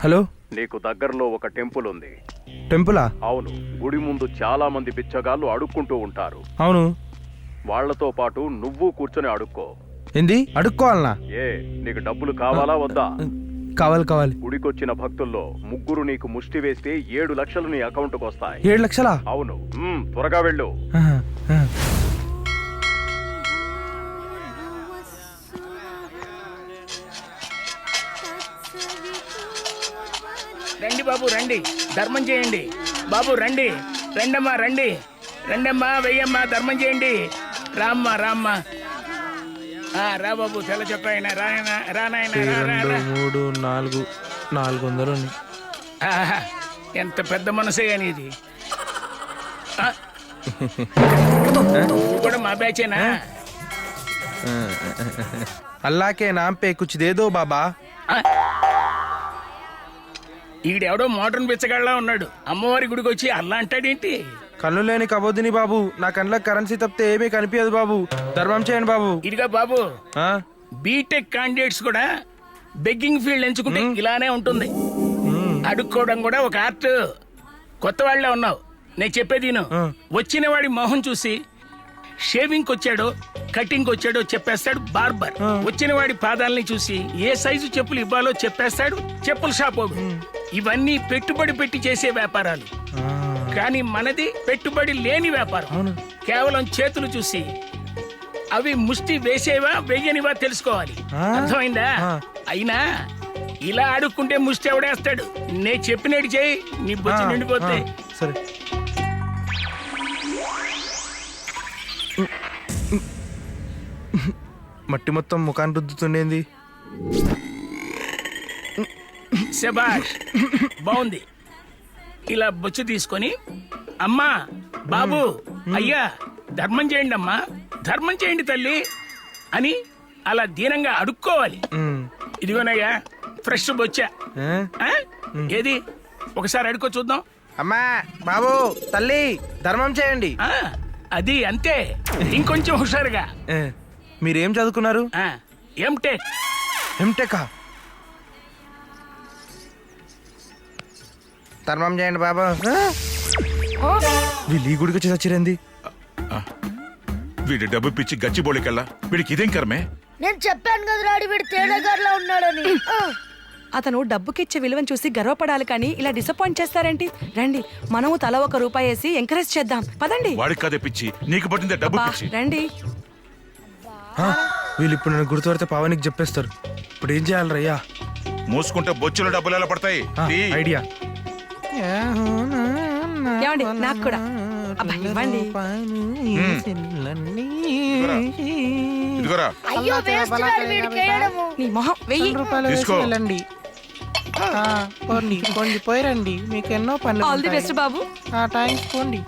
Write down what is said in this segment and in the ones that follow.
Hello, నీకు దగ్గరలో ఒక టెంపుల్ ఉంది. టెంపులా? అవును. గుడి ముందు చాలా మంది బిచ్చగాళ్ళు అడుక్కుంటూ ఉంటారు. అవును. వాళ్లతో పాటు నువ్వు కూర్చొని అడుక్కో. ఏంది అడుక్కోవాలనా? నీకు డబ్బులు కావాలా వద్దా? కావాలి. గుడికొచ్చిన భక్తుల్లో 3 నీకు ముష్టి వేస్తే 7 లక్షలు నీ అకౌంట్కి వస్తాయి. 7 లక్షలా? అవును. త్వరగా వెళ్ళు. రండి బాబు, రండి, ధర్మం చేయండి. బాబు రండి, రండమ్మా, రండమ్మా, వెయ్యమ్మా, ధర్మం చేయండి. రామ్మా, రా బాబు, తెల్ల చొక్కా అయినా రానాయన. 3, 4, 400 ఉంది. ఎంత పెద్ద మనసే అనేది. కూడా మా బ్యాచేనా? అల్లాకే నామ్ పే కుచ్ దే దో బాబా. ఈడెవడో మోటార్ని బిచ్చగాళ్ళ ఉన్నాడు. అమ్మవారి గుడికి వచ్చి అల్లా అంటాడేంటి? కళ్ళు లేని కబోద్దిని బాబు, నా కళ్ళకి కరెన్సీ తప్పితే ఏమీ కనిపించదు బాబు. ధర్మం చేయండి బాబు. ఇదిగా బాబు, బీటెక్ క్యాండిడేట్స్ కూడా బెగ్గింగ్ ఫీల్డ్ ఎంచుకుంటే ఇలానే ఉంటుంది. అడుక్కోవడం కూడా ఒక ఆర్ట్. కొత్త వాళ్లే ఉన్నావు. నేను చెప్పేది వచ్చిన వాడి మొహం చూసి షేవింగ్ వచ్చాడో కటింగ్ వచ్చాడో చెప్పేస్తాడు బార్బర్. వచ్చిన వాడి పాదాలని చూసి ఏ సైజు చెప్పులు ఇవ్వాలో చెప్పేస్తాడు చెప్పుల షాప్. ఇవన్నీ పెట్టుబడి పెట్టి చేసే వ్యాపారాలు. కానీ మనది పెట్టుబడి లేని వ్యాపారం. కేవలం చేతులు చూసి అవి ముష్టి వేసేవా వెయ్యనివా తెలుసుకోవాలి. అర్థమైందా? అయినా ఇలా అడుక్కుంటే ముష్టి ఎవడేస్తాడు? నేను చెప్పినట్టు చేయి, నీ బొచ్చి నిండిపోతే. సరే. మట్టి మొత్తం ముఖాన్ని రుద్దుతుండేంది? శభాష్, బాగుంది. ఇలా బొచ్చు తీసుకొని అమ్మా, బాబు, అయ్యా, ధర్మం చేయండి అమ్మా, ధర్మం చేయండి తల్లి అని అలా దీనంగా అడుక్కోవాలి. ఇదిగోనయ్యా ఫ్రెష్ బొచ్చా. ఏది ఒకసారి అడుక్కో చూద్దాం. అమ్మా, బాబు, తల్లి, ధర్మం చేయండి. అది అంతే. ఇంకొంచెం హుషారుగా. మీరేం చదువుకున్నారు? ఎంటెకా? ధర్మం చేయండి బాబా. వీళ్ళు ఈ గుడికి వచ్చి చచ్చిరేంది? వీడి డబ్బు పిచ్చి గచ్చిబోళికల్లా వీడికి ఇదేం కర్మే? నేను చెప్పాను కదా రాడి, వీడు తేడాగారిలా ఉన్నాడని. అతను డబ్బుకిచ్చే విలువను చూసి గర్వపడాలి కానీ ఇలా డిసప్పాయింట్ చేస్తారేంటి? రండి, మనము తల ₹1 వేసి ఎంకరేజ్ చేద్దాం. పదండి. వాడికి కదే పిచ్చి, నీకు పట్టిందే డబ్బు పిచ్చి. రండి. వీళ్ళు ఇప్పుడు నన్ను గుర్తుపడితే పావనికి చెప్పేస్తారు. ఇప్పుడు ఏం చేయాలి రయ్యా? మూసుకుంటే బొచ్చుల డబ్బులు ఎలా పడతాయి? ఐడియా. ఏమండి, నాకు కూడా ఇవ్వండి. ఇదిగోరా. అయ్యో వేస్తున్నాడు వీడికి వేయడము. నీ మొహం వెయ్యి. తీసుకెళ్ళండి. పోయిరండి, మీకు ఎన్నో పనులు. ఆల్ ది బెస్ట్ బాబు. పోండి.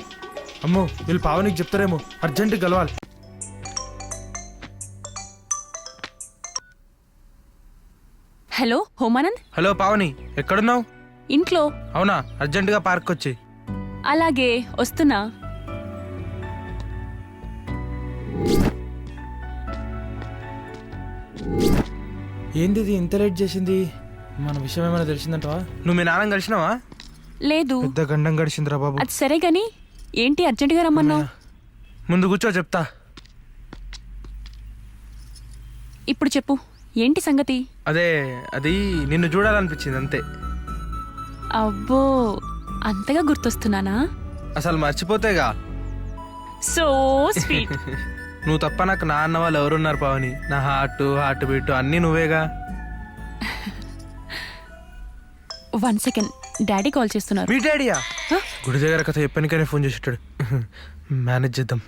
అమ్మో, వీళ్ళు పావనికి చెప్తారేమో. అర్జెంట్ గలవాలి. హలో హోమానంద్. హలో పావని, ఎక్కడున్నావు? ఇంట్లో. అవునా? అర్జెంట్ గా పార్క్ వచ్చి. అలాగే వస్తున్నా. ఏంది ఇంత లేట్ చేసింది? మన విషయం ఏమైనా తెలిసిందంటవా? నువ్వు మీ నాన్న కలిసినావా? లేదు. పెద్ద గండం గడిచిందిరా బాబు. అది సరే గాని ఏంటి అర్జెంటుగా రమ్మన్నావు? ముందు కూర్చో, చెప్తా. ఇప్పుడు చెప్పు, ఏంటి సంగతి? అది నిన్ను చూడాలనిపించింది అంతే. అబ్బో, అంతగా గుర్తొస్తున్నానా? అసలు మర్చిపోతేగా. So sweet. నువ్వు తప్ప నాకు నా అన్న వాళ్ళు ఎవరున్నారు పావని? నా హార్ట్ బీట్ అన్నీ నువ్వేగా. 1 సెకండ్, డాడీ కాల్ చేస్తున్నారు. మీ డాడీయా? గుడి దగ్గర కథ చెప్పనికనే ఫోన్ చేసేటాడు. మేనేజ్ చేద్దాం.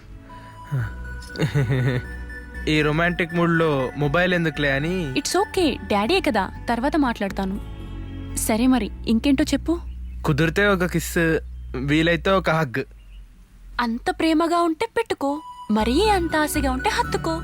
ఈ రొమాంటిక్ మూడ్ లో మొబైల్ ఎందుకులే అని. ఇట్స్ ఓకే, డాడీయే కదా, తర్వాత మాట్లాడతాను. సరే మరి ఇంకేంటో చెప్పు. కుదిరితే ఒక కిస్, వీలైతే ఒక హగ్. అంత ప్రేమగా ఉంటే పెట్టుకో, మరీ అంత ఆశగా ఉంటే హత్తుకో.